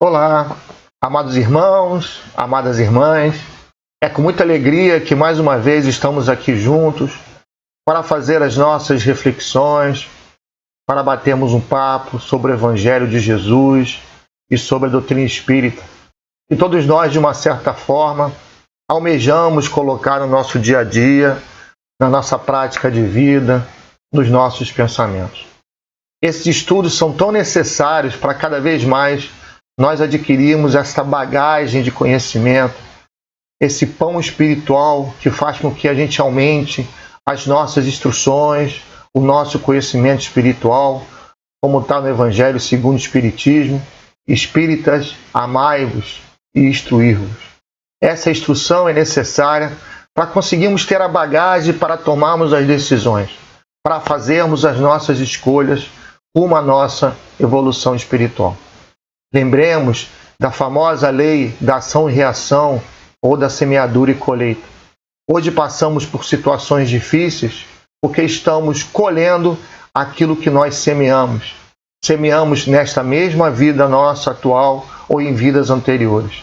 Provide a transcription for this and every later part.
Olá, amados irmãos, amadas irmãs. É com muita alegria que mais uma vez estamos aqui juntos para fazer as nossas reflexões, para batermos um papo sobre o Evangelho de Jesus e sobre a doutrina espírita. E todos nós, de uma certa forma, almejamos colocar no nosso dia a dia, na nossa prática de vida, nos nossos pensamentos. Esses estudos são tão necessários para cada vez mais nós adquirirmos essa bagagem de conhecimento, esse pão espiritual que faz com que a gente aumente as nossas instruções, o nosso conhecimento espiritual, como está no Evangelho segundo o Espiritismo: Espíritas, amai-vos e instruí-vos. Essa instrução é necessária para conseguirmos ter a bagagem para tomarmos as decisões, para fazermos as nossas escolhas rumo à nossa evolução espiritual. Lembremos da famosa lei da ação e reação, ou da semeadura e colheita. Hoje passamos por situações difíceis porque estamos colhendo aquilo que nós semeamos. Semeamos nesta mesma vida nossa atual ou em vidas anteriores.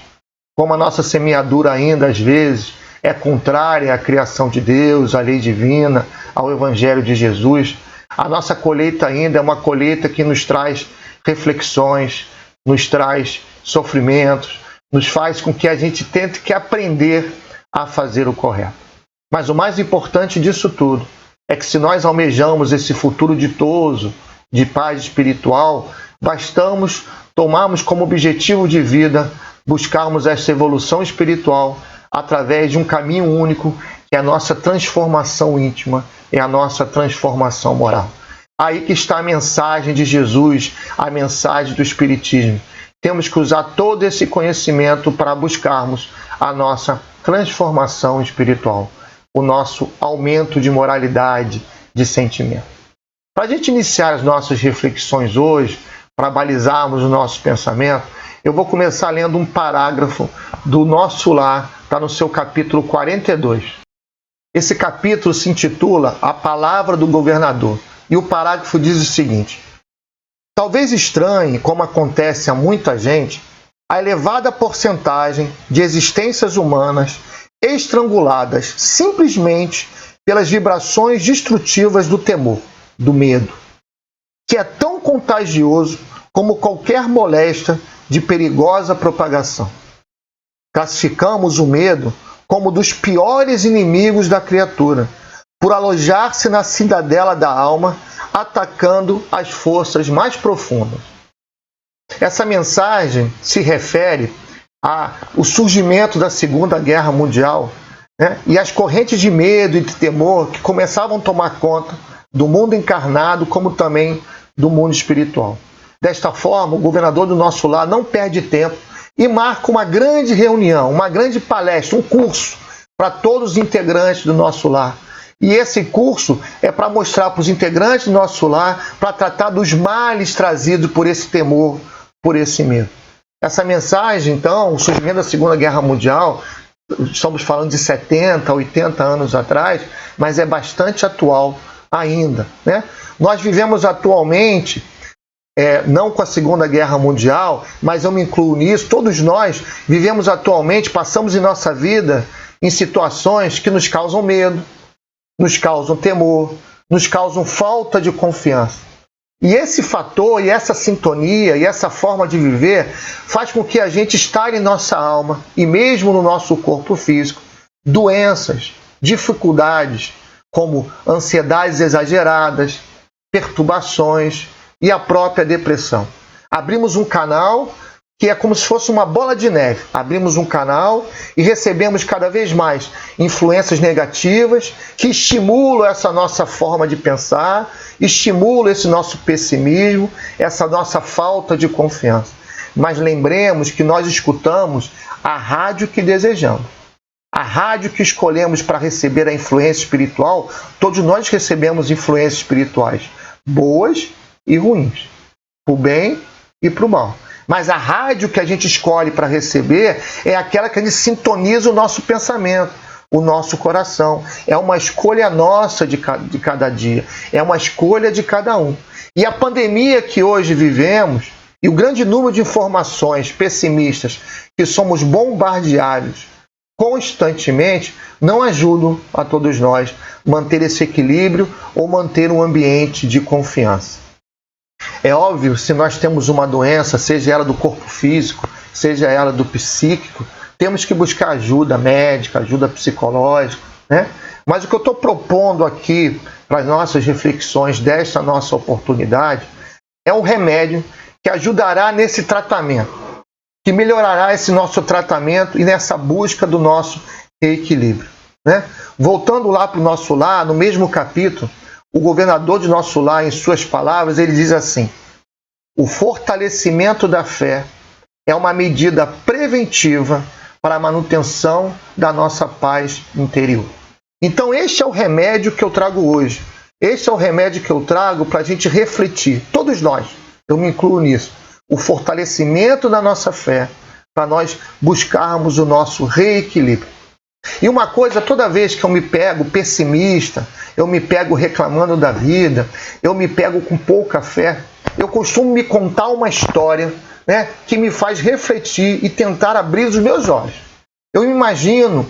Como a nossa semeadura ainda, às vezes, é contrária à criação de Deus, à lei divina, ao Evangelho de Jesus, a nossa colheita ainda é uma colheita que nos traz reflexões, nos traz sofrimentos, nos faz com que a gente tente que aprender a fazer o correto. Mas o mais importante disso tudo é que, se nós almejamos esse futuro ditoso de paz espiritual, bastamos tomarmos como objetivo de vida buscarmos essa evolução espiritual através de um caminho único, que é a nossa transformação íntima, é a nossa transformação moral. Aí que está a mensagem de Jesus, a mensagem do Espiritismo. Temos que usar todo esse conhecimento para buscarmos a nossa transformação espiritual, o nosso aumento de moralidade, de sentimento. Para a gente iniciar as nossas reflexões hoje, para balizarmos o nosso pensamento, eu vou começar lendo um parágrafo do Nosso Lar, está no seu capítulo 42. Esse capítulo se intitula A Palavra do Governador, e o parágrafo diz o seguinte: talvez estranhe, como acontece a muita gente, a elevada porcentagem de existências humanas estranguladas simplesmente pelas vibrações destrutivas do temor, do medo, que é tão contagioso como qualquer moléstia de perigosa propagação. Classificamos o medo como dos piores inimigos da criatura, por alojar-se na cidadela da alma, atacando as forças mais profundas. Essa mensagem se refere ao surgimento da Segunda Guerra Mundial, e as correntes de medo e de temor que começavam a tomar conta do mundo encarnado, como também do mundo espiritual. Desta forma, o governador do Nosso Lar não perde tempo e marca uma grande reunião, uma grande palestra, um curso para todos os integrantes do Nosso Lar. E esse curso é para mostrar para os integrantes do Nosso Lar, para tratar dos males trazidos por esse temor, por esse medo. Essa mensagem, então, o surgimento da Segunda Guerra Mundial, estamos falando de 70, 80 anos atrás, mas é bastante atual ainda, Nós vivemos atualmente, não com a Segunda Guerra Mundial, mas eu me incluo nisso, todos nós vivemos atualmente, passamos em nossa vida em situações que nos causam medo, nos causam temor, nos causam falta de confiança. E esse fator, e essa sintonia, e essa forma de viver faz com que a gente esteja em nossa alma, e mesmo no nosso corpo físico, doenças, dificuldades, como ansiedades exageradas, perturbações e a própria depressão. Abrimos um canal que é como se fosse uma bola de neve. Abrimos um canal e recebemos cada vez mais influências negativas que estimulam essa nossa forma de pensar, estimulam esse nosso pessimismo, essa nossa falta de confiança. Mas lembremos que nós escutamos a rádio que desejamos. A rádio que escolhemos para receber a influência espiritual, todos nós recebemos influências espirituais, boas e ruins, para o bem e para o mal. Mas a rádio que a gente escolhe para receber é aquela que a gente sintoniza o nosso pensamento, o nosso coração. É uma escolha nossa de cada dia, é uma escolha de cada um. E a pandemia que hoje vivemos, E o grande número de informações pessimistas que somos bombardeados constantemente não ajudam a todos nós manter esse equilíbrio ou manter um ambiente de confiança. É óbvio, se nós temos uma doença, seja ela do corpo físico, seja ela do psíquico, temos que buscar ajuda médica, ajuda psicológica, né? Mas o que eu estou propondo aqui para as nossas reflexões desta nossa oportunidade é um remédio que ajudará nesse tratamento, que melhorará esse nosso tratamento e nessa busca do nosso equilíbrio, né? Voltando lá para o nosso lar, no mesmo capítulo, o governador de nosso lar, em suas palavras, ele diz assim: o fortalecimento da fé é uma medida preventiva para a manutenção da nossa paz interior. Então este é o remédio que eu trago hoje. Este é o remédio que eu trago para a gente refletir, todos nós, eu me incluo nisso, o fortalecimento da nossa fé, para nós buscarmos o nosso reequilíbrio. E uma coisa, toda vez que eu me pego pessimista, eu me pego reclamando da vida, eu me pego com pouca fé, eu costumo me contar uma história, né, que me faz refletir e tentar abrir os meus olhos. Eu imagino,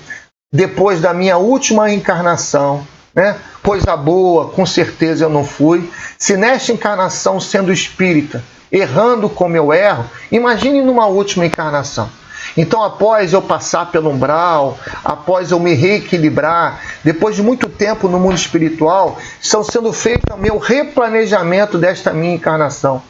depois da minha última encarnação, né, coisa boa, com certeza eu não fui, se nesta encarnação, sendo espírita, errando como eu erro, imagine numa última encarnação. Então, após eu passar pelo umbral, após eu me reequilibrar, depois de muito tempo no mundo espiritual, estão sendo feito o meu replanejamento desta minha encarnação.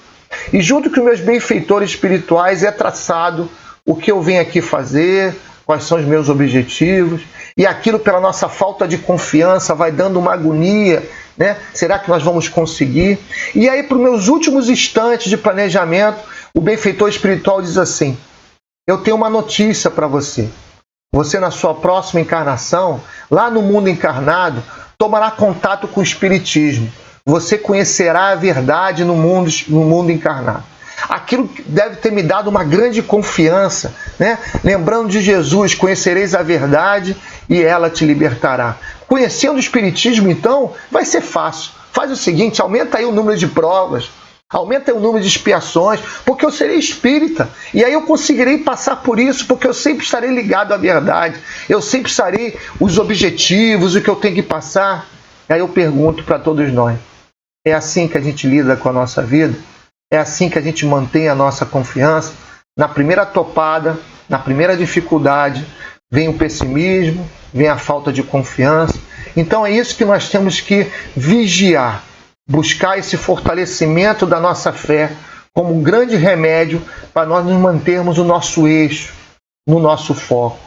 E junto com meus benfeitores espirituais é traçado o que eu venho aqui fazer, quais são os meus objetivos, e aquilo pela nossa falta de confiança vai dando uma agonia, né? Será que nós vamos conseguir? E aí, para os meus últimos instantes de planejamento, o benfeitor espiritual diz assim: eu tenho uma notícia para você. Você, na sua próxima encarnação, lá no mundo encarnado, tomará contato com o Espiritismo. Você conhecerá a verdade no mundo encarnado. Aquilo deve ter me dado uma grande confiança, né? Lembrando de Jesus: conhecereis a verdade e ela te libertará. Conhecendo o Espiritismo, então, vai ser fácil. Faz o seguinte: aumenta aí o número de provas, aumenta o número de expiações, porque eu serei espírita. E aí eu conseguirei passar por isso, porque eu sempre estarei ligado à verdade. Eu sempre estarei os objetivos, o que eu tenho que passar. E aí eu pergunto para todos nós: é assim que a gente lida com a nossa vida? É assim que a gente mantém a nossa confiança? Na primeira topada, na primeira dificuldade, vem o pessimismo, vem a falta de confiança. Então é isso que nós temos que vigiar. Buscar esse fortalecimento da nossa fé como um grande remédio para nós nos mantermos no nosso eixo, no nosso foco.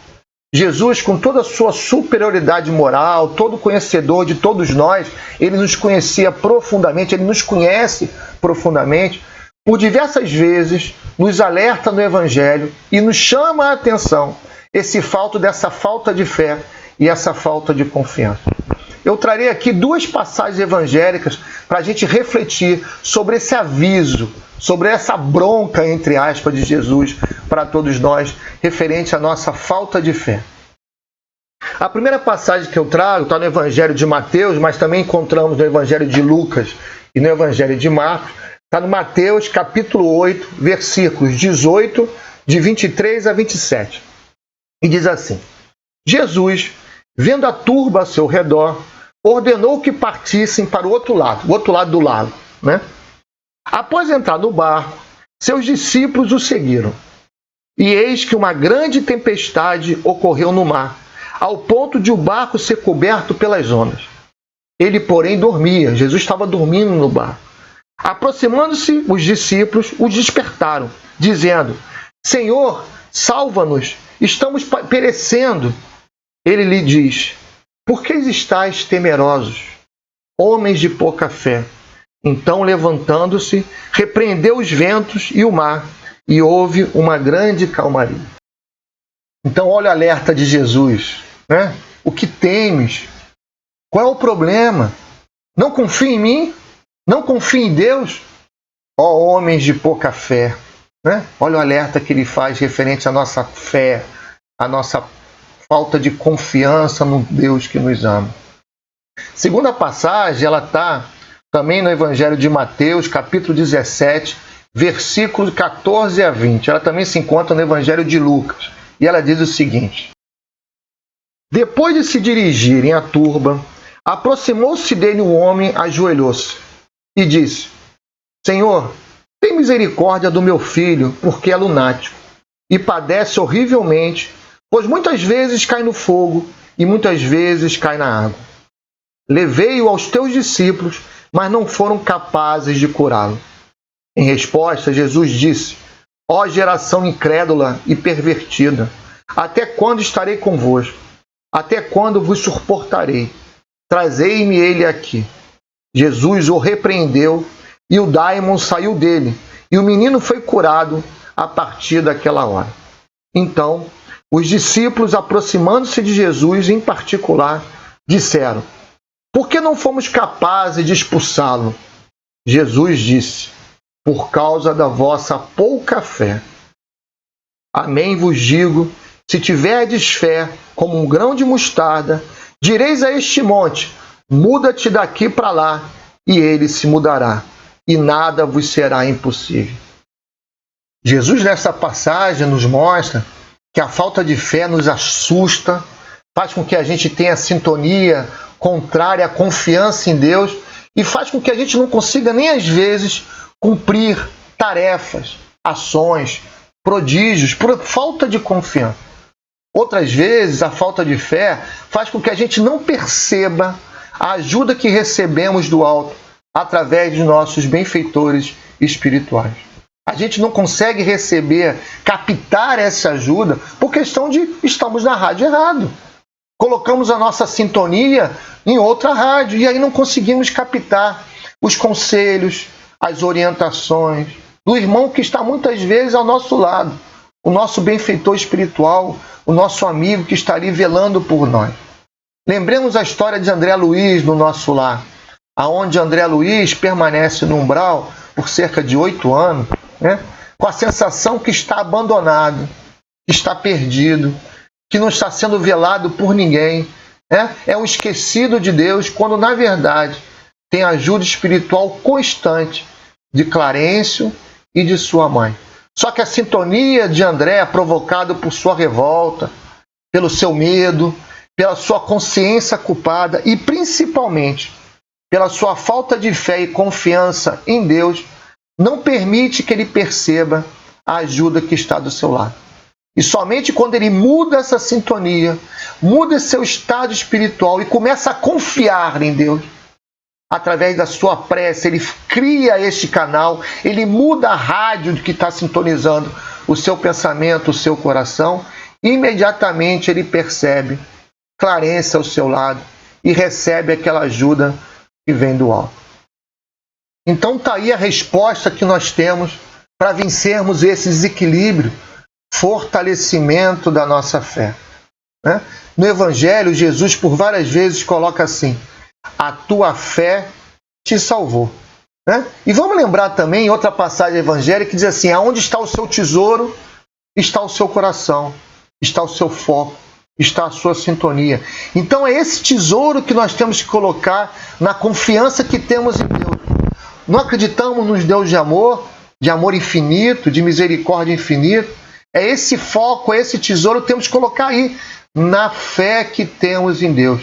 Jesus, com toda a sua superioridade moral, todo conhecedor de todos nós, ele nos conhecia profundamente, ele nos conhece profundamente, por diversas vezes nos alerta no Evangelho e nos chama a atenção dessa falta de fé e essa falta de confiança. Eu trarei aqui duas passagens evangélicas para a gente refletir sobre esse aviso, sobre essa bronca, entre aspas, de Jesus para todos nós, referente à nossa falta de fé. A primeira passagem que eu trago está no Evangelho de Mateus, mas também encontramos no Evangelho de Lucas e no Evangelho de Marcos. Está no Mateus, capítulo 8, versículos 18, de 23 a 27. E diz assim: Jesus, vendo a turba ao seu redor, ordenou que partissem para o outro lado do lago, né? Após entrar no barco, seus discípulos o seguiram. E eis que uma grande tempestade ocorreu no mar, ao ponto de o barco ser coberto pelas ondas. Ele, porém, dormia. Jesus estava dormindo no barco. Aproximando-se, os discípulos o despertaram, dizendo: Senhor, salva-nos, estamos perecendo. Ele lhe diz: por que estáis temerosos, homens de pouca fé? Então, levantando-se, repreendeu os ventos e o mar, e houve uma grande calmaria. Então, olha o alerta de Jesus, né? O que temes? Qual é o problema? Não confia em mim? Não confia em Deus? Ó homens de pouca fé, né? Olha o alerta que ele faz referente à nossa fé, à nossa falta de confiança no Deus que nos ama. Segunda passagem, ela está também no Evangelho de Mateus, capítulo 17, versículos 14 a 20. Ela também se encontra no Evangelho de Lucas. E ela diz o seguinte: depois de se dirigirem à turba, aproximou-se dele um homem, ajoelhou-se e disse: Senhor, tem misericórdia do meu filho, porque é lunático e padece horrivelmente, pois muitas vezes cai no fogo e muitas vezes cai na água. Levei-o aos teus discípulos, mas não foram capazes de curá-lo. Em resposta, Jesus disse: Ó geração incrédula e pervertida, até quando estarei convosco? Até quando vos suportarei? Trazei-me ele aqui. Jesus o repreendeu e o daimon saiu dele, e o menino foi curado a partir daquela hora. Então, os discípulos, aproximando-se de Jesus em particular, disseram: Por que não fomos capazes de expulsá-lo? Jesus disse: Por causa da vossa pouca fé. Amém vos digo, se tiverdes fé como um grão de mostarda, direis a este monte: muda-te daqui para lá, e ele se mudará, e nada vos será impossível. Jesus, nessa passagem, nos mostra que a falta de fé nos assusta, faz com que a gente tenha sintonia contrária à confiança em Deus e faz com que a gente não consiga nem às vezes cumprir tarefas, ações, prodígios, por falta de confiança. Outras vezes, a falta de fé faz com que a gente não perceba a ajuda que recebemos do alto através de nossos benfeitores espirituais. A gente não consegue receber, captar essa ajuda por questão de estamos na rádio errado. Colocamos a nossa sintonia em outra rádio e aí não conseguimos captar os conselhos, as orientações do irmão que está muitas vezes ao nosso lado, o nosso benfeitor espiritual, o nosso amigo que está ali velando por nós. Lembremos a história de André Luiz no nosso lar, aonde André Luiz permanece no umbral por cerca de 8 anos, com a sensação que está abandonado, que está perdido, que não está sendo velado por ninguém. É um esquecido de Deus, quando na verdade tem ajuda espiritual constante de Clarencio e de sua mãe. Só que a sintonia de André, provocada por sua revolta, pelo seu medo, pela sua consciência culpada e principalmente pela sua falta de fé e confiança em Deus, não permite que ele perceba a ajuda que está do seu lado. E somente quando ele muda essa sintonia, muda seu estado espiritual e começa a confiar em Deus, através da sua prece, ele cria este canal, ele muda a rádio que está sintonizando o seu pensamento, o seu coração, e imediatamente ele percebe Clarência ao seu lado e recebe aquela ajuda que vem do alto. Então está aí a resposta que nós temos para vencermos esse desequilíbrio, fortalecimento da nossa fé. No Evangelho, Jesus por várias vezes coloca assim: a tua fé te salvou. E vamos lembrar também outra passagem evangélica que diz assim: aonde está o seu tesouro, está o seu coração, está o seu foco, está a sua sintonia. Então é esse tesouro que nós temos que colocar na confiança que temos em Deus. Não acreditamos nos Deus de amor infinito, de misericórdia infinita. É esse foco, é esse tesouro que temos que colocar aí, na fé que temos em Deus.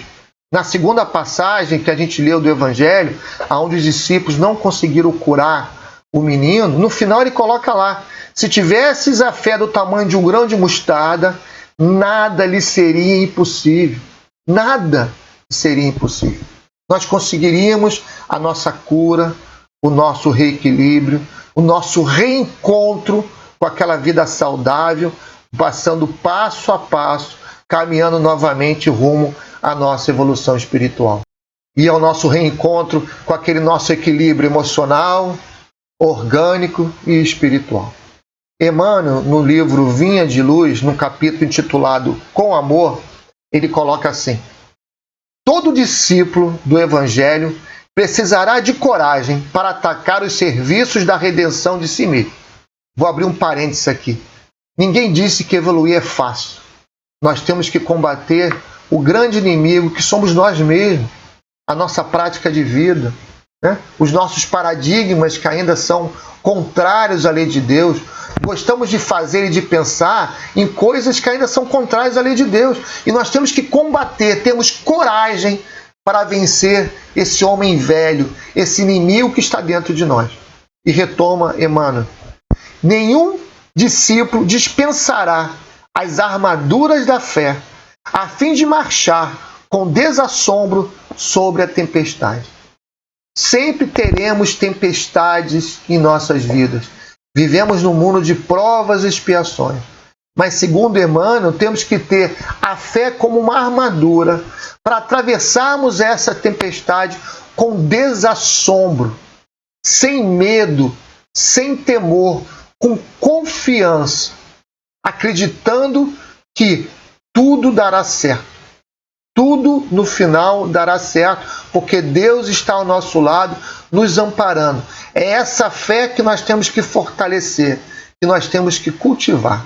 Na segunda passagem que a gente leu do Evangelho, onde os discípulos não conseguiram curar o menino, no final ele coloca lá: se tivesses a fé do tamanho de um grão de mostarda, nada lhe seria impossível. Nada seria impossível. Nós conseguiríamos a nossa cura, o nosso reequilíbrio, o nosso reencontro com aquela vida saudável, passando passo a passo, caminhando novamente rumo à nossa evolução espiritual. E ao nosso reencontro com aquele nosso equilíbrio emocional, orgânico e espiritual. Emmanuel, no livro Vinha de Luz, no capítulo intitulado Com Amor, ele coloca assim: todo discípulo do Evangelho precisará de coragem para atacar os serviços da redenção de si mesmo. Vou abrir um parênteses aqui. Ninguém disse que evoluir é fácil. Nós temos que combater o grande inimigo que somos nós mesmos, a nossa prática de vida, né? Os nossos paradigmas que ainda são contrários à lei de Deus. Gostamos de fazer e de pensar em coisas que ainda são contrárias à lei de Deus. E nós temos que combater, temos coragem para vencer esse homem velho, esse inimigo que está dentro de nós. E retoma Emmanuel: nenhum discípulo dispensará as armaduras da fé, a fim de marchar com desassombro sobre a tempestade. Sempre teremos tempestades em nossas vidas. Vivemos num mundo de provas e expiações. Mas, segundo Emmanuel, temos que ter a fé como uma armadura para atravessarmos essa tempestade com desassombro, sem medo, sem temor, com confiança, acreditando que tudo dará certo. Tudo no final dará certo, porque Deus está ao nosso lado, nos amparando. É essa fé que nós temos que fortalecer, que nós temos que cultivar.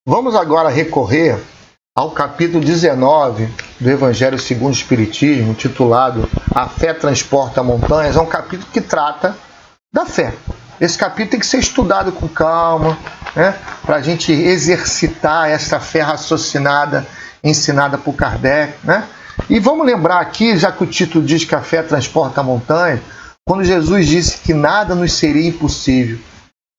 Vamos agora recorrer ao capítulo 19 do Evangelho segundo o Espiritismo, titulado A Fé Transporta Montanhas. É um capítulo que trata da fé. Esse capítulo tem que ser estudado com calma, né, para a gente exercitar essa fé raciocinada ensinada por Kardec, né? E vamos lembrar aqui, já que o título diz que a fé transporta a montanha, quando Jesus disse que nada nos seria impossível.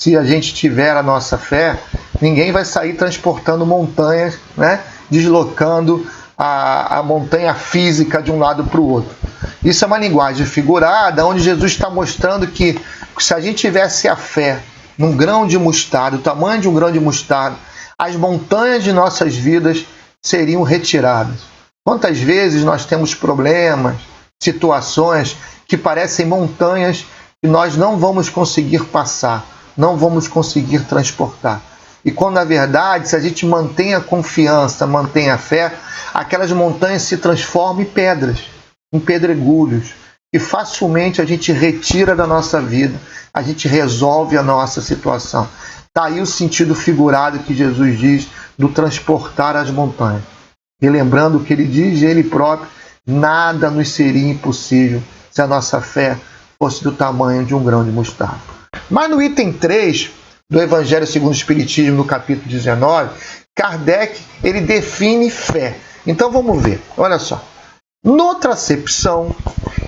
Se a gente tiver a nossa fé, ninguém vai sair transportando montanhas, né? Deslocando a montanha física de um lado para o outro. Isso é uma linguagem figurada, onde Jesus está mostrando que se a gente tivesse a fé num grão de mostarda, o tamanho de um grão de mostarda, as montanhas de nossas vidas seriam retiradas. Quantas vezes nós temos problemas, situações que parecem montanhas que nós não vamos conseguir passar, não vamos conseguir transportar. E quando, na verdade, se a gente mantém a confiança, mantém a fé, aquelas montanhas se transformam em pedras, em pedregulhos, e facilmente a gente retira da nossa vida, a gente resolve a nossa situação. Está aí o sentido figurado que Jesus diz do transportar as montanhas. E lembrando o que ele diz, ele próprio, nada nos seria impossível se a nossa fé fosse do tamanho de um grão de mostarda. Mas no item 3 do Evangelho segundo o Espiritismo, no capítulo 19, Kardec ele define fé. Então vamos ver, olha só. Noutra acepção,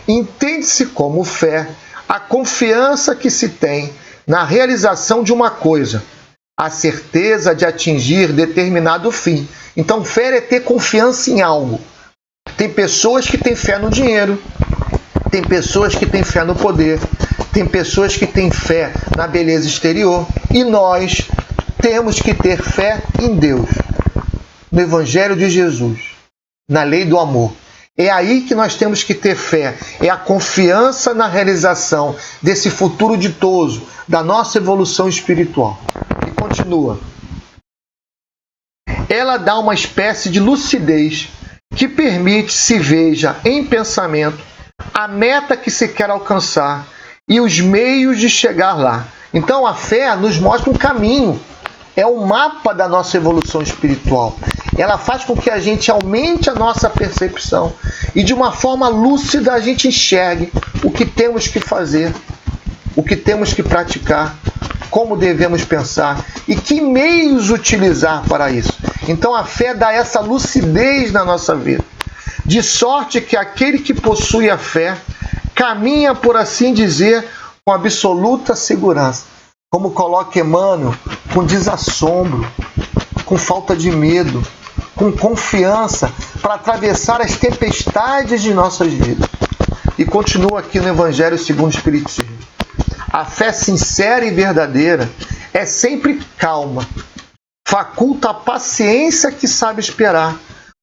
entende-se como fé a confiança que se tem na realização de uma coisa, a certeza de atingir determinado fim. Então, fé é ter confiança em algo. Tem pessoas que têm fé no dinheiro, tem pessoas que têm fé no poder, tem pessoas que têm fé na beleza exterior, e nós temos que ter fé em Deus, no Evangelho de Jesus, na lei do amor. É aí que nós temos que ter fé, é a confiança na realização desse futuro ditoso, da nossa evolução espiritual. E continua. Ela dá uma espécie de lucidez que permite se veja em pensamento a meta que se quer alcançar e os meios de chegar lá. Então a fé nos mostra um caminho, é o mapa da nossa evolução espiritual. Ela faz com que a gente aumente a nossa percepção e de uma forma lúcida a gente enxergue o que temos que fazer, o que temos que praticar, como devemos pensar e que meios utilizar para isso. Então a fé dá essa lucidez na nossa vida, de sorte que aquele que possui a fé caminha, por assim dizer, com absoluta segurança. Como coloca Emmanuel, com desassombro, com falta de medo, com confiança, para atravessar as tempestades de nossas vidas. E continua aqui no Evangelho segundo o Espiritismo. A fé sincera e verdadeira é sempre calma, faculta a paciência que sabe esperar,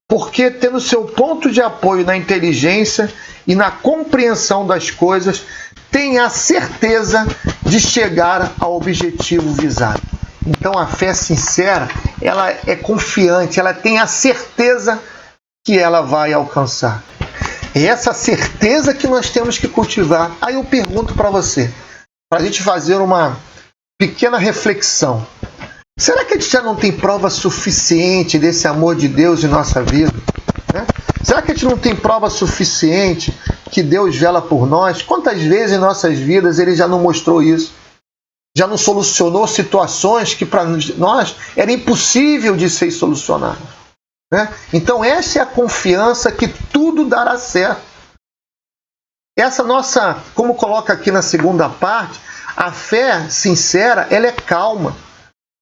porque tendo seu ponto de apoio na inteligência e na compreensão das coisas, tem a certeza de chegar ao objetivo visado. Então a fé sincera, ela é confiante, ela tem a certeza que ela vai alcançar. É essa certeza que nós temos que cultivar. Aí eu pergunto para você, para a gente fazer uma pequena reflexão. Será que a gente já não tem prova suficiente desse amor de Deus em nossa vida? Né? Será que a gente não tem prova suficiente que Deus vela por nós? Quantas vezes em nossas vidas Ele já não mostrou isso? Já não solucionou situações que para nós era impossível de ser solucionadas, né? Então essa é a confiança que tudo dará certo. Essa nossa, como coloca aqui na segunda parte, a fé sincera, ela é calma,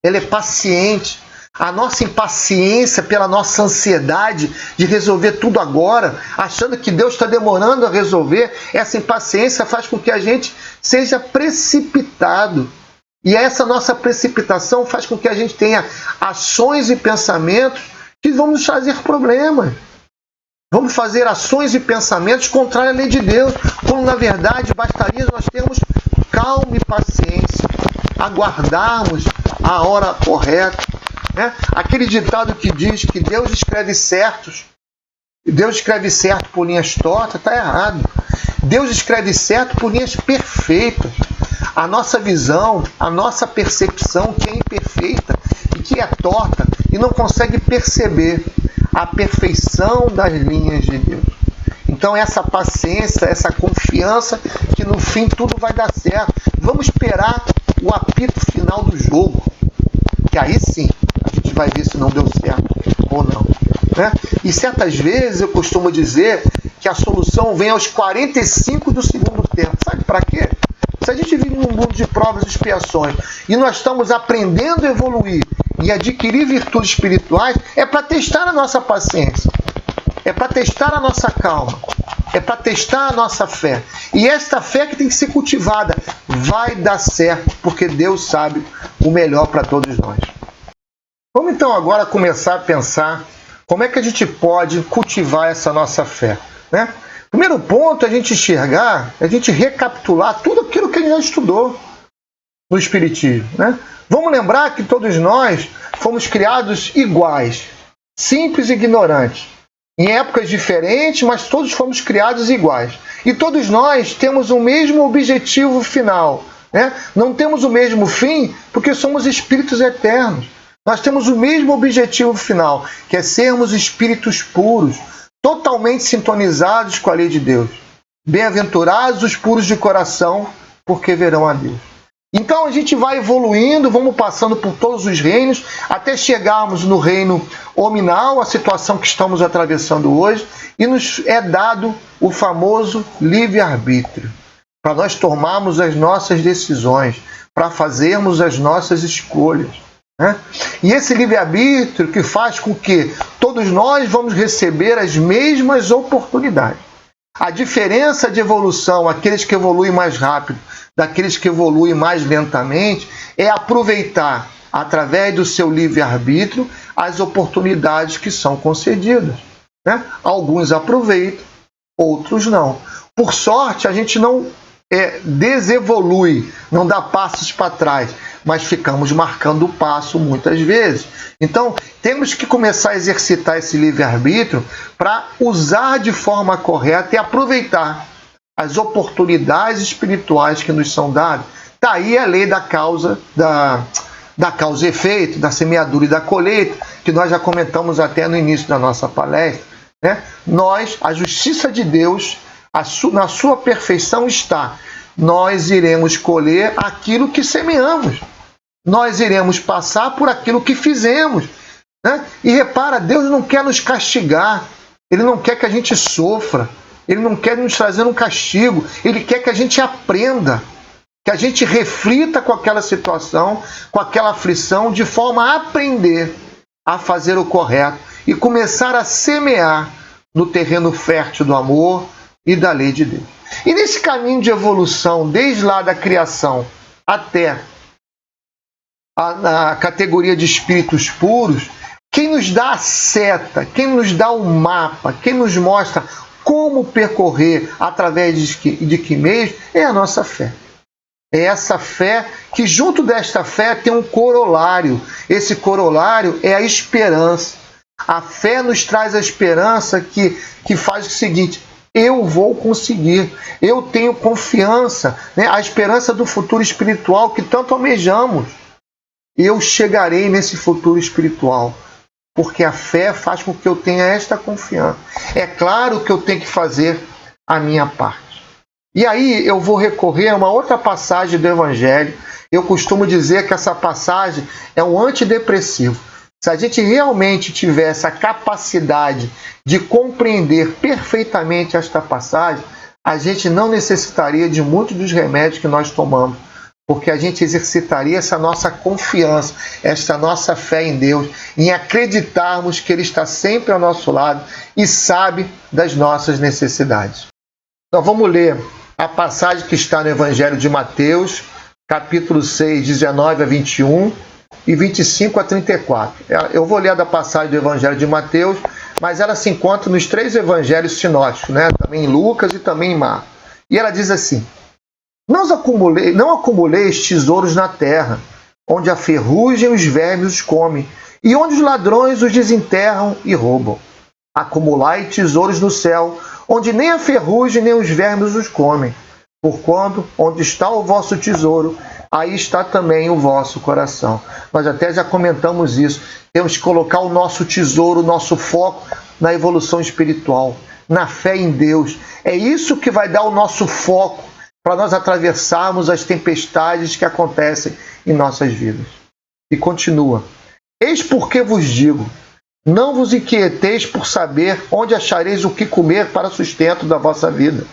ela é paciente. A nossa impaciência pela nossa ansiedade de resolver tudo agora, achando que Deus está demorando a resolver, essa impaciência faz com que a gente seja precipitado. E essa nossa precipitação faz com que a gente tenha ações e pensamentos que vão nos trazer problemas. Vamos fazer ações e pensamentos contrários à lei de Deus, quando na verdade bastaria nós termos calma e paciência, aguardarmos a hora correta, né? Aquele ditado que diz que Deus escreve certo por linhas tortas, está errado. Deus escreve certo por linhas perfeitas. A nossa visão, a nossa percepção, que é imperfeita e que é torta e não consegue perceber a perfeição das linhas de Deus. Então essa paciência, essa confiança que no fim tudo vai dar certo. Vamos esperar o apito final do jogo, que aí sim a gente vai ver se não deu certo ou não, né? E certas vezes eu costumo dizer que a solução vem aos 45 do segundo tempo. Sabe para quê? Se a gente vive num mundo de provas e expiações e nós estamos aprendendo a evoluir e adquirir virtudes espirituais, é para testar a nossa paciência, é para testar a nossa calma, é para testar a nossa fé. E esta fé que tem que ser cultivada vai dar certo, porque Deus sabe o melhor para todos nós. Vamos então agora começar a pensar como é que a gente pode cultivar essa nossa fé, né? Primeiro ponto é a gente enxergar, é a gente recapitular tudo aquilo que a gente já estudou no Espiritismo, né? Vamos lembrar que todos nós fomos criados iguais, simples e ignorantes, em épocas diferentes, mas todos fomos criados iguais. E todos nós temos o mesmo objetivo final, né? Não temos o mesmo fim porque somos espíritos eternos. Nós temos o mesmo objetivo final, que é sermos espíritos puros, totalmente sintonizados com a lei de Deus. Bem-aventurados os puros de coração, porque verão a Deus. Então a gente vai evoluindo, vamos passando por todos os reinos, até chegarmos no reino hominal, a situação que estamos atravessando hoje, e nos é dado o famoso livre-arbítrio, para nós tomarmos as nossas decisões, para fazermos as nossas escolhas, né? E esse livre-arbítrio que faz com que todos nós vamos receber as mesmas oportunidades. A diferença de evolução, aqueles que evoluem mais rápido, daqueles que evoluem mais lentamente, é aproveitar, através do seu livre-arbítrio, as oportunidades que são concedidas, né? Alguns aproveitam, outros não. Por sorte, a gente não desevolui, não dá passos para trás, mas ficamos marcando o passo muitas vezes. Então, temos que começar a exercitar esse livre-arbítrio para usar de forma correta e aproveitar as oportunidades espirituais que nos são dadas. Está aí a lei da causa, da causa e efeito, da semeadura e da colheita, que nós já comentamos até no início da nossa palestra, né? A justiça de Deus, na sua perfeição está. Nós iremos colher aquilo que semeamos. Nós iremos passar por aquilo que fizemos, né? E repara, Deus não quer nos castigar. Ele não quer que a gente sofra. Ele não quer nos trazer um castigo. Ele quer que a gente aprenda, que a gente reflita com aquela situação, com aquela aflição, de forma a aprender a fazer o correto e começar a semear no terreno fértil do amor e da lei de Deus. E nesse caminho de evolução, desde lá da criação até a categoria de espíritos puros, quem nos dá a seta, quem nos dá o mapa, quem nos mostra como percorrer através de que meios, é a nossa fé. É essa fé que, junto desta fé, tem um corolário. Esse corolário é a esperança. A fé nos traz a esperança que faz o seguinte: eu vou conseguir, eu tenho confiança, né? A esperança do futuro espiritual que tanto almejamos. Eu chegarei nesse futuro espiritual, porque a fé faz com que eu tenha esta confiança. É claro que eu tenho que fazer a minha parte. E aí eu vou recorrer a uma outra passagem do Evangelho. Eu costumo dizer que essa passagem é um antidepressivo. Se a gente realmente tivesse a capacidade de compreender perfeitamente esta passagem, a gente não necessitaria de muitos dos remédios que nós tomamos, porque a gente exercitaria essa nossa confiança, esta nossa fé em Deus, em acreditarmos que Ele está sempre ao nosso lado e sabe das nossas necessidades. Então vamos ler a passagem que está no Evangelho de Mateus, capítulo 6, 19 a 21 e 25 a 34. Eu vou ler a da passagem do Evangelho de Mateus, mas ela se encontra nos 3 evangelhos sinóticos, né? Também em Lucas e também em Marcos. E ela diz assim: não acumuleis tesouros na terra, onde a ferrugem e os vermes os comem, e onde os ladrões os desenterram e roubam. Acumulai tesouros no céu, onde nem a ferrugem nem os vermes os comem. Porquanto, onde está o vosso tesouro, aí está também o vosso coração. Nós até já comentamos isso. Temos que colocar o nosso tesouro, o nosso foco na evolução espiritual, na fé em Deus. É isso que vai dar o nosso foco para nós atravessarmos as tempestades que acontecem em nossas vidas. E continua: eis porque vos digo, não vos inquieteis por saber onde achareis o que comer para sustento da vossa vida,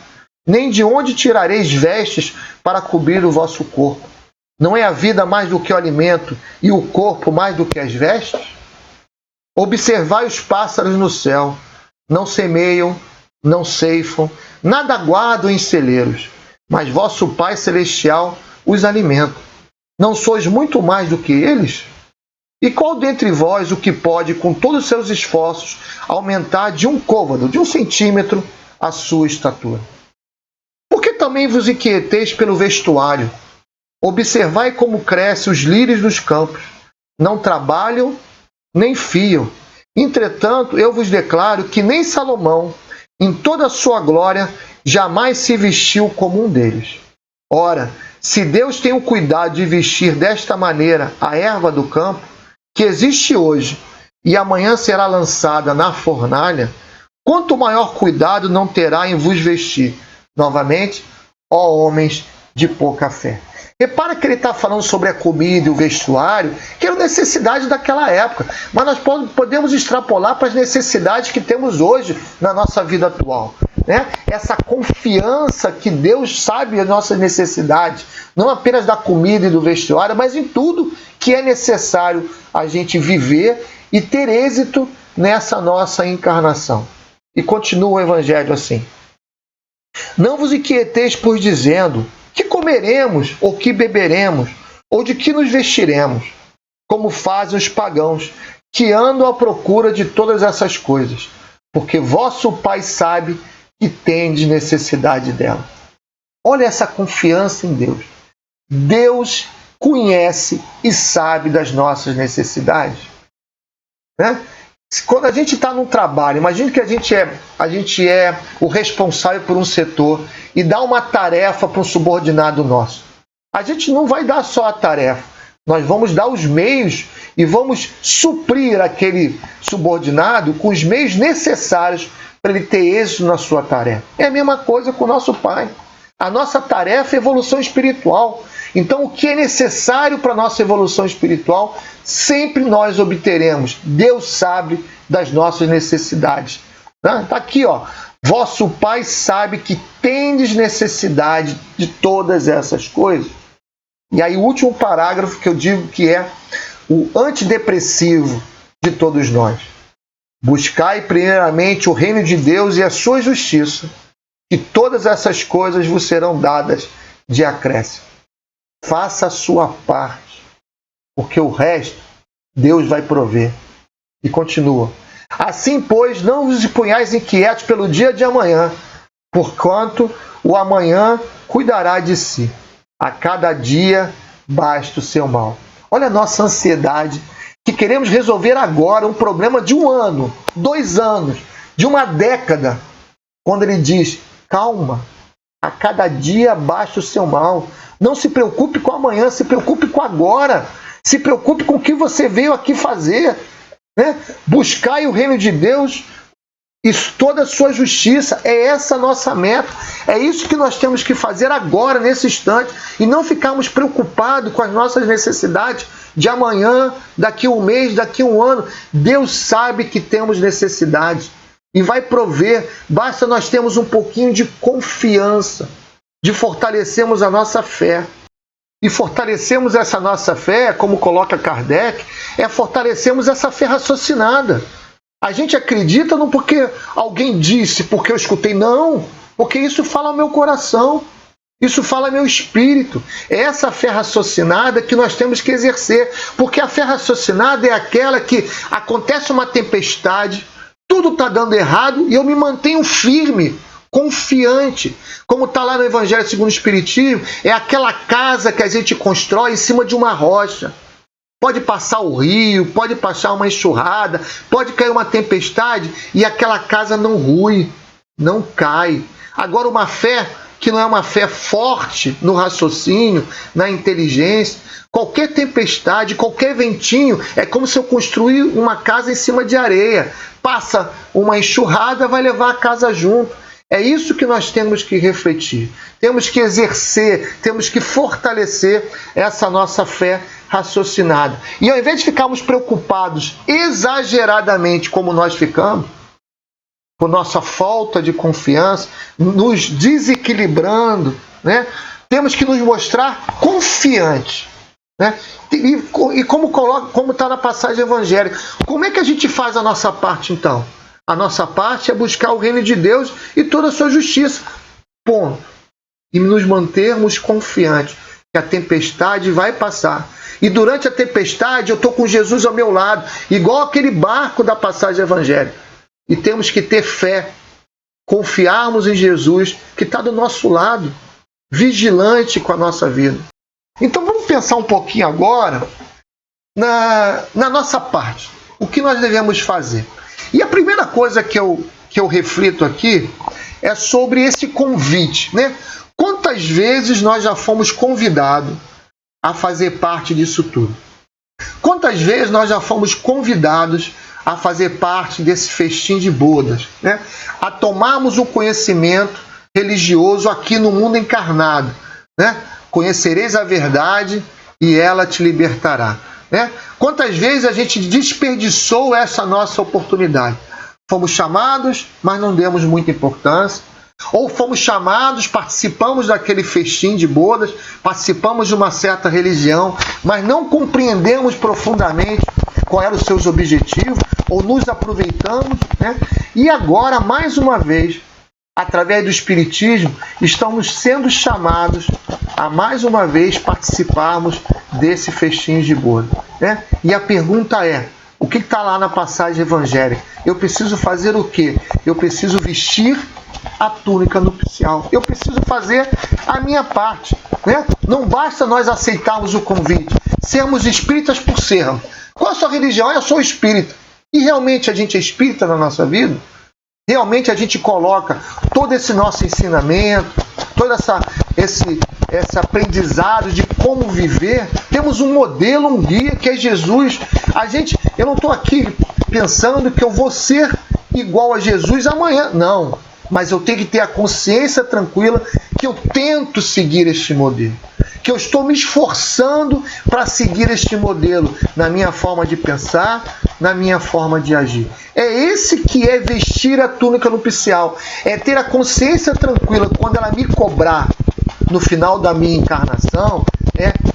nem de onde tirareis vestes para cobrir o vosso corpo. Não é a vida mais do que o alimento e o corpo mais do que as vestes? Observai os pássaros no céu, não semeiam, não ceifam, nada guardam em celeiros, mas vosso Pai Celestial os alimenta. Não sois muito mais do que eles? E qual dentre vós o que pode, com todos os seus esforços, aumentar de 1 côvado, de 1 centímetro, a sua estatura? Por que também vos inquieteis pelo vestuário? Observai como crescem os lírios dos campos. Não trabalham, nem fiam. Entretanto, eu vos declaro que nem Salomão, em toda a sua glória, jamais se vestiu como um deles. Ora, se Deus tem o cuidado de vestir desta maneira a erva do campo, que existe hoje e amanhã será lançada na fornalha, quanto maior cuidado não terá em vos vestir? Novamente, ó homens de pouca fé. Repara que ele está falando sobre a comida e o vestuário, que eram necessidades daquela época. Mas nós podemos extrapolar para as necessidades que temos hoje na nossa vida atual. Né? Essa confiança que Deus sabe as nossas necessidades, não apenas da comida e do vestuário, mas em tudo que é necessário a gente viver e ter êxito nessa nossa encarnação. E continua o Evangelho assim: não vos inquieteis por dizendo que comeremos, ou que beberemos, ou de que nos vestiremos, como fazem os pagãos, que andam à procura de todas essas coisas, porque vosso Pai sabe que tendes necessidade dela. Olha essa confiança em Deus. Deus conhece e sabe das nossas necessidades. Né? Quando a gente está num trabalho, imagine que a gente é o responsável por um setor e dá uma tarefa para um subordinado nosso. A gente não vai dar só a tarefa, nós vamos dar os meios e vamos suprir aquele subordinado com os meios necessários para ele ter êxito na sua tarefa. É a mesma coisa com o nosso Pai. A nossa tarefa é evolução espiritual. Então, o que é necessário para a nossa evolução espiritual, sempre nós obteremos. Deus sabe das nossas necessidades. Está aqui, ó. Vosso Pai sabe que tendes necessidade de todas essas coisas. E aí, o último parágrafo que eu digo que é o antidepressivo de todos nós. Buscai primeiramente o reino de Deus e a sua justiça, que todas essas coisas vos serão dadas de acréscimo. Faça a sua parte, porque o resto Deus vai prover. E continua: assim, pois, não vos ponhais inquietos pelo dia de amanhã, porquanto o amanhã cuidará de si. A cada dia basta o seu mal. Olha a nossa ansiedade, que queremos resolver agora um problema de 1 ano, 2 anos, de 1 década. Quando ele diz: calma, a cada dia basta o seu mal. Não se preocupe com amanhã, se preocupe com agora. Se preocupe com o que você veio aqui fazer. Né? Buscai o reino de Deus e toda a sua justiça. É essa a nossa meta. É isso que nós temos que fazer agora, nesse instante, e não ficarmos preocupados com as nossas necessidades de amanhã, daqui a um mês, daqui a um ano. Deus sabe que temos necessidades e vai prover. Basta nós termos um pouquinho de confiança, de fortalecermos a nossa fé. E fortalecemos essa nossa fé, como coloca Kardec, é fortalecermos essa fé raciocinada. A gente acredita não porque alguém disse, porque eu escutei, não, porque isso fala ao meu coração, isso fala ao meu espírito. É essa fé raciocinada que nós temos que exercer, porque a fé raciocinada é aquela que acontece uma tempestade, tudo está dando errado e eu me mantenho firme, confiante. Como está lá no Evangelho segundo o Espiritismo, é aquela casa que a gente constrói em cima de uma rocha. Pode passar o rio, pode passar uma enxurrada, pode cair uma tempestade e aquela casa não rui, não cai. Agora, uma fé que não é uma fé forte no raciocínio, na inteligência, qualquer tempestade, qualquer ventinho, é como se eu construir uma casa em cima de areia. Passa uma enxurrada, vai levar a casa junto. É isso que nós temos que refletir. Temos que exercer, temos que fortalecer essa nossa fé raciocinada. E ao invés de ficarmos preocupados exageradamente como nós ficamos, por nossa falta de confiança, nos desequilibrando, né? Temos que nos mostrar confiantes. Né? E como está na passagem evangélica, como é que a gente faz a nossa parte então? A nossa parte é buscar o reino de Deus e toda a sua justiça. Ponto. E nos mantermos confiantes que a tempestade vai passar. E durante a tempestade eu estou com Jesus ao meu lado, igual aquele barco da passagem evangélica. E temos que ter fé, confiarmos em Jesus, que está do nosso lado, vigilante com a nossa vida. Então vamos pensar um pouquinho agora na nossa parte. O que nós devemos fazer? E a primeira coisa que eu reflito aqui é sobre esse convite, né? Quantas vezes nós já fomos convidados a fazer parte disso tudo? Quantas vezes nós já fomos convidados a fazer parte desse festim de bodas, né? A tomarmos o conhecimento religioso aqui no mundo encarnado, né? Conhecereis a verdade e ela te libertará. Né? Quantas vezes a gente desperdiçou essa nossa oportunidade? Fomos chamados, mas não demos muita importância. Ou fomos chamados, participamos daquele festim de bodas, participamos de uma certa religião, mas não compreendemos profundamente qual eram os seus objetivos, ou nos aproveitamos. Né? E agora, mais uma vez, através do Espiritismo, estamos sendo chamados a mais uma vez participarmos desse festim de boda. Né? E a pergunta é, o que está lá na passagem evangélica? Eu preciso fazer o quê? Eu preciso vestir a túnica nupcial. Eu preciso fazer a minha parte. Né? Não basta nós aceitarmos o convite, sermos espíritas por sermos. Qual a sua religião? Eu sou espírita. E realmente a gente é espírita na nossa vida? Realmente a gente coloca todo esse nosso ensinamento, todo esse aprendizado de como viver. Temos um modelo, um guia que é Jesus. Eu não estou aqui pensando que eu vou ser igual a Jesus amanhã. Não, mas eu tenho que ter a consciência tranquila que eu tento seguir este modelo. Que eu estou me esforçando para seguir este modelo na minha forma de pensar, na minha forma de agir. É esse que é vestir a túnica nupcial. É ter a consciência tranquila quando ela me cobrar no final da minha encarnação,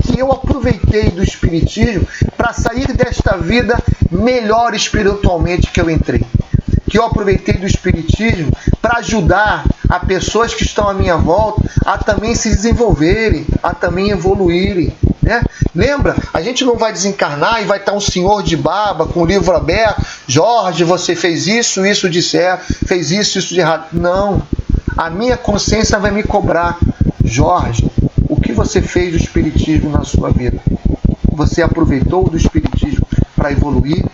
que eu aproveitei do Espiritismo para sair desta vida melhor espiritualmente que eu entrei. Que eu aproveitei do Espiritismo para ajudar a pessoas que estão à minha volta a também se desenvolverem, a também evoluírem. Né? Lembra? A gente não vai desencarnar e vai estar um senhor de barba com o livro aberto. Jorge, você fez isso, isso de certo, fez isso de errado. Não. A minha consciência vai me cobrar. Jorge, o que você fez do Espiritismo na sua vida? Você aproveitou do Espiritismo para evoluir,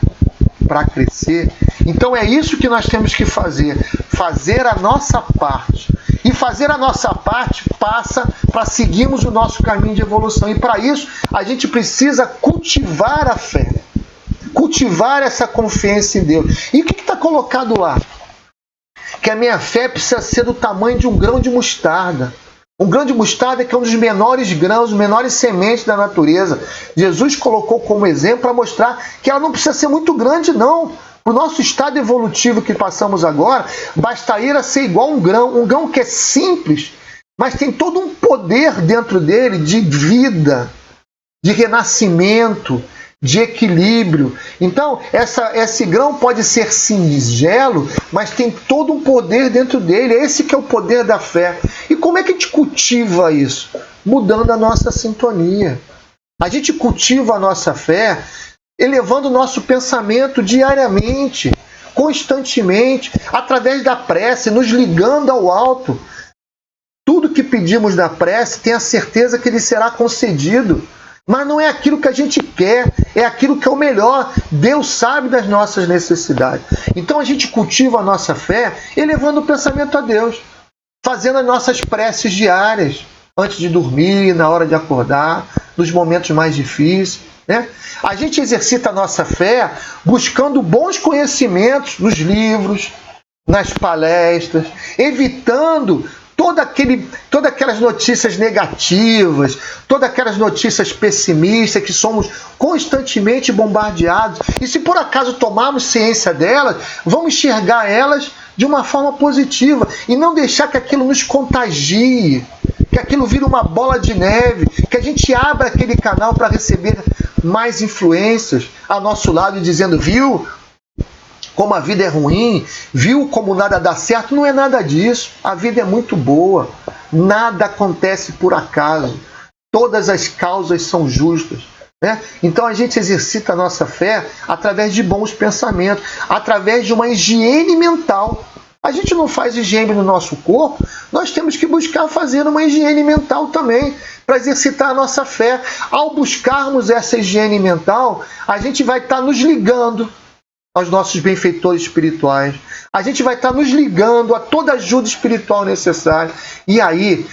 para crescer? Então é isso que nós temos que fazer. Fazer a nossa parte. E fazer a nossa parte passa para seguirmos o nosso caminho de evolução. E para isso, a gente precisa cultivar a fé. Cultivar essa confiança em Deus. E o que está colocado lá? que a minha fé precisa ser do tamanho de um grão de mostarda. Um grão de mostarda que é um dos menores grãos, menores sementes da natureza. Jesus colocou como exemplo para mostrar que ela não precisa ser muito grande, não. O nosso estado evolutivo que passamos agora, bastaria ser igual a um grão que é simples, mas tem todo um poder dentro dele de vida, de renascimento, de equilíbrio. Então, esse grão pode ser singelo, mas tem todo um poder dentro dele. Esse que é o poder da fé. E como é que a gente cultiva isso? Mudando a nossa sintonia. A gente cultiva a nossa fé elevando o nosso pensamento diariamente, constantemente, através da prece, nos ligando ao alto. Tudo que pedimos da prece, tenha certeza que ele será concedido. Mas não é aquilo que a gente quer, é aquilo que é o melhor. Deus sabe das nossas necessidades. Então a gente cultiva a nossa fé elevando o pensamento a Deus, fazendo as nossas preces diárias, antes de dormir, na hora de acordar, nos momentos mais difíceis. Né? A gente exercita a nossa fé buscando bons conhecimentos nos livros, nas palestras, evitando todas aquelas notícias negativas, todas aquelas notícias pessimistas que somos constantemente bombardeados. E se por acaso tomarmos ciência delas, vamos enxergar elas de uma forma positiva e não deixar que aquilo nos contagie, que aquilo vire uma bola de neve, que a gente abra aquele canal para receber mais influências ao nosso lado e dizendo, viu como a vida é ruim, viu como nada dá certo? Não é nada disso. A vida é muito boa. Nada acontece por acaso. Todas as causas são justas. Né? Então a gente exercita a nossa fé através de bons pensamentos, através de uma higiene mental. A gente não faz higiene no nosso corpo, nós temos que buscar fazer uma higiene mental também, para exercitar a nossa fé. Ao buscarmos essa higiene mental, a gente vai estar nos ligando aos nossos benfeitores espirituais. A gente vai estar nos ligando a toda ajuda espiritual necessária. E aí,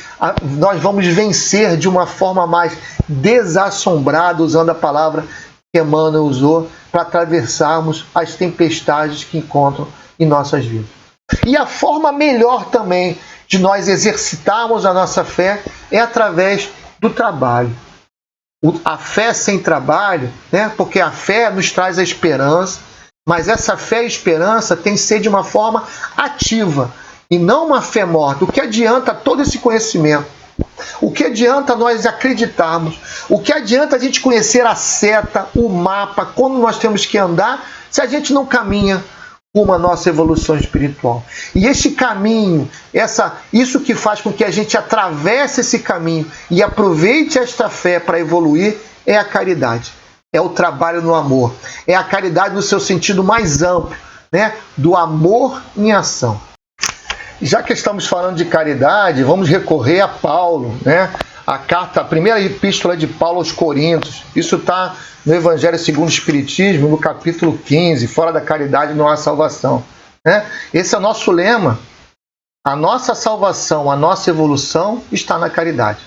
nós vamos vencer de uma forma mais desassombrada, usando a palavra que Emmanuel usou, para atravessarmos as tempestades que encontram em nossas vidas. E a forma melhor também de nós exercitarmos a nossa fé é através do trabalho. A fé sem trabalho, né? Porque a fé nos traz a esperança, mas essa fé e esperança tem que ser de uma forma ativa e não uma fé morta. O que adianta todo esse conhecimento? O que adianta nós acreditarmos? O que adianta a gente conhecer a seta, o mapa, como nós temos que andar, se a gente não caminha com a nossa evolução espiritual? E esse caminho, isso que faz com que a gente atravesse esse caminho e aproveite esta fé para evoluir, é a caridade. É o trabalho no amor. É a caridade no seu sentido mais amplo, né? Do amor em ação. Já que estamos falando de caridade, vamos recorrer a Paulo, né? A primeira epístola de Paulo aos Coríntios. Isso está no Evangelho segundo o Espiritismo, no capítulo 15, fora da caridade não há salvação. Né? Esse é o nosso lema. A nossa salvação, a nossa evolução está na caridade,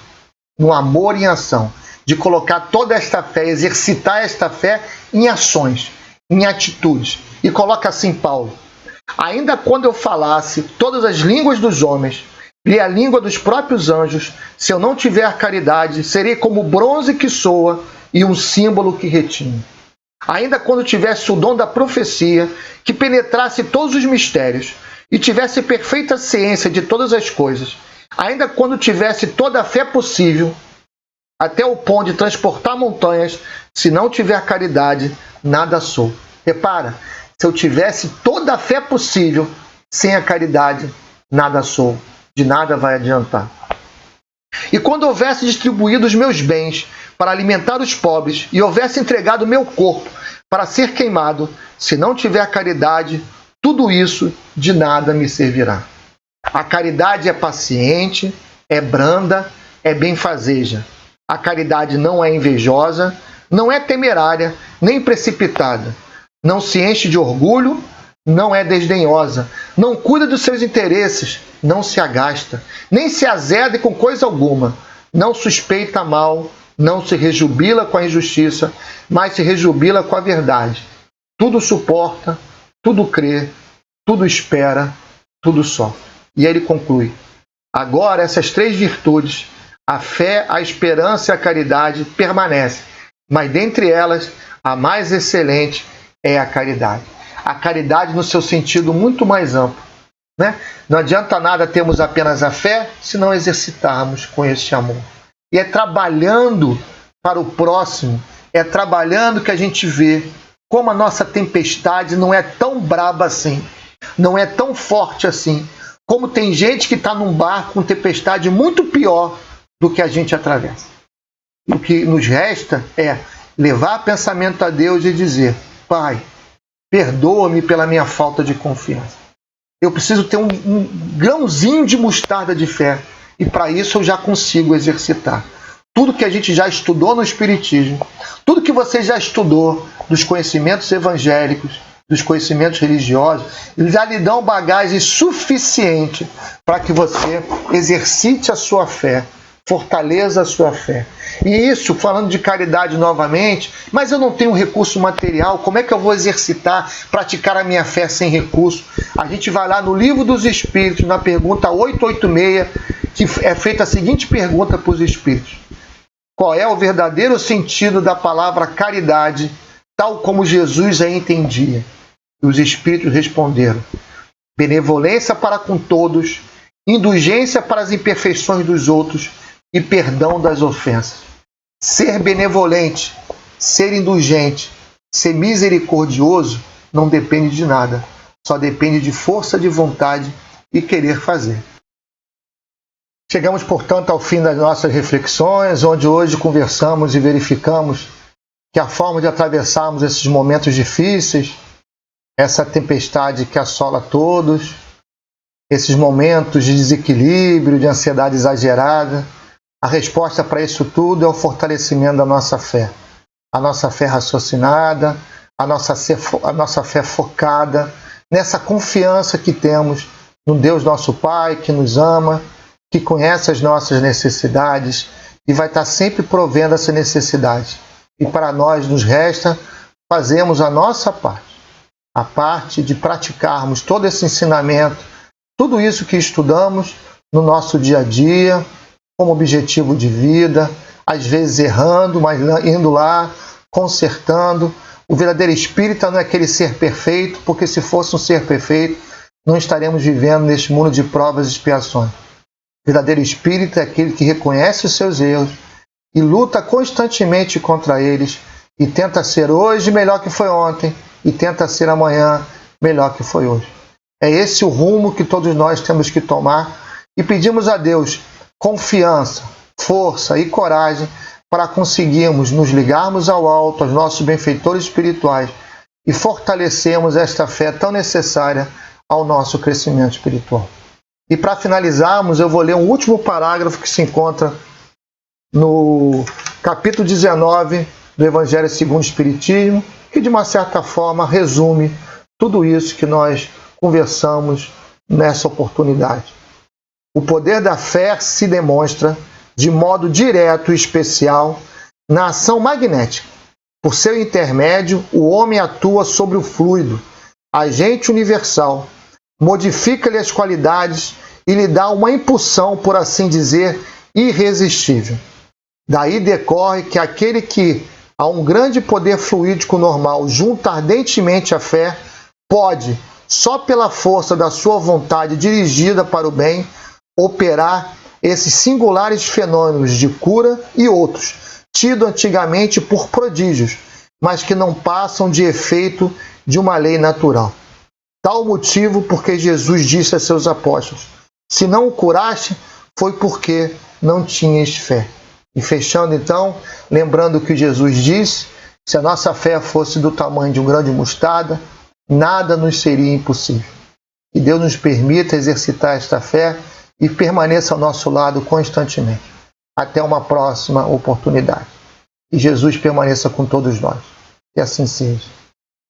no amor em ação. De colocar toda esta fé, exercitar esta fé em ações, em atitudes. E coloca assim Paulo: ainda quando eu falasse todas as línguas dos homens e a língua dos próprios anjos, se eu não tiver caridade, serei como bronze que soa e um símbolo que retine. Ainda quando tivesse o dom da profecia, que penetrasse todos os mistérios e tivesse perfeita ciência de todas as coisas, ainda quando tivesse toda a fé possível, até o ponto de transportar montanhas, se não tiver caridade, nada sou. Repara, se eu tivesse toda a fé possível, sem a caridade, nada sou. De nada vai adiantar. E quando houvesse distribuído os meus bens para alimentar os pobres e houvesse entregado o meu corpo para ser queimado, se não tiver caridade, tudo isso de nada me servirá. A caridade é paciente, é branda, é benfazeja. A caridade não é invejosa, não é temerária, nem precipitada. Não se enche de orgulho, não é desdenhosa. Não cuida dos seus interesses, não se agasta. Nem se azeda com coisa alguma. Não suspeita mal, não se rejubila com a injustiça, mas se rejubila com a verdade. Tudo suporta, tudo crê, tudo espera, tudo sofre. E ele conclui: agora essas 3 virtudes, a fé, a esperança e a caridade, permanecem, mas dentre elas a mais excelente é a caridade. A caridade no seu sentido muito mais amplo, né? Não adianta nada termos apenas a fé se não exercitarmos com esse amor. E é trabalhando para o próximo, é trabalhando que a gente vê como a nossa tempestade não é tão braba assim, não é tão forte assim, como tem gente que está num barco com tempestade muito pior do que a gente atravessa. O que nos resta é levar pensamento a Deus e dizer: Pai, perdoa-me pela minha falta de confiança. Eu preciso ter um grãozinho de mostarda de fé, e para isso eu já consigo exercitar. Tudo que a gente já estudou no Espiritismo, tudo que você já estudou dos conhecimentos evangélicos, dos conhecimentos religiosos, já lhe dão bagagem suficiente para que você exercite a sua fé, fortaleça a sua fé. E isso, falando de caridade novamente, mas eu não tenho recurso material, como é que eu vou exercitar, praticar a minha fé sem recurso? A gente vai lá no Livro dos Espíritos, na pergunta 886, que é feita a seguinte pergunta para os Espíritos: qual é o verdadeiro sentido da palavra caridade, tal como Jesus a entendia? E os Espíritos responderam: benevolência para com todos, indulgência para as imperfeições dos outros e perdão das ofensas. Ser benevolente, ser indulgente, ser misericordioso não depende de nada, só depende de força de vontade e querer fazer. Chegamos, portanto, ao fim das nossas reflexões, onde hoje conversamos e verificamos que a forma de atravessarmos esses momentos difíceis, essa tempestade que assola todos, esses momentos de desequilíbrio, de ansiedade exagerada, a resposta para isso tudo é o fortalecimento da nossa fé. A nossa fé raciocinada, a nossa fé focada nessa confiança que temos no Deus nosso Pai, que nos ama, que conhece as nossas necessidades e vai estar sempre provendo essa necessidade. E para nós nos resta fazermos a nossa parte. A parte de praticarmos todo esse ensinamento, tudo isso que estudamos no nosso dia a dia, como objetivo de vida, às vezes errando, mas indo lá, consertando. O verdadeiro espírita não é aquele ser perfeito, porque se fosse um ser perfeito, não estaremos vivendo neste mundo de provas e expiações. O verdadeiro espírita é aquele que reconhece os seus erros e luta constantemente contra eles e tenta ser hoje melhor que foi ontem e tenta ser amanhã melhor que foi hoje. É esse o rumo que todos nós temos que tomar e pedimos a Deus confiança, força e coragem para conseguirmos nos ligarmos ao alto, aos nossos benfeitores espirituais e fortalecermos esta fé tão necessária ao nosso crescimento espiritual. E para finalizarmos, eu vou ler um último parágrafo que se encontra no capítulo 19 do Evangelho segundo o Espiritismo, que de uma certa forma resume tudo isso que nós conversamos nessa oportunidade. O poder da fé se demonstra de modo direto e especial na ação magnética. Por seu intermédio, o homem atua sobre o fluido, agente universal, modifica-lhe as qualidades e lhe dá uma impulsão, por assim dizer, irresistível. Daí decorre que aquele que a um grande poder fluídico normal junta ardentemente a fé, pode, só pela força da sua vontade dirigida para o bem, operar esses singulares fenômenos de cura e outros, tidos antigamente por prodígios, mas que não passam de efeito de uma lei natural. Tal motivo porque Jesus disse a seus apóstolos: se não o curaste, foi porque não tinhas fé. E fechando então, lembrando que Jesus disse, se a nossa fé fosse do tamanho de um grão de mostarda, nada nos seria impossível. Que Deus nos permita exercitar esta fé e permaneça ao nosso lado constantemente. Até uma próxima oportunidade. Que Jesus permaneça com todos nós. Que assim seja.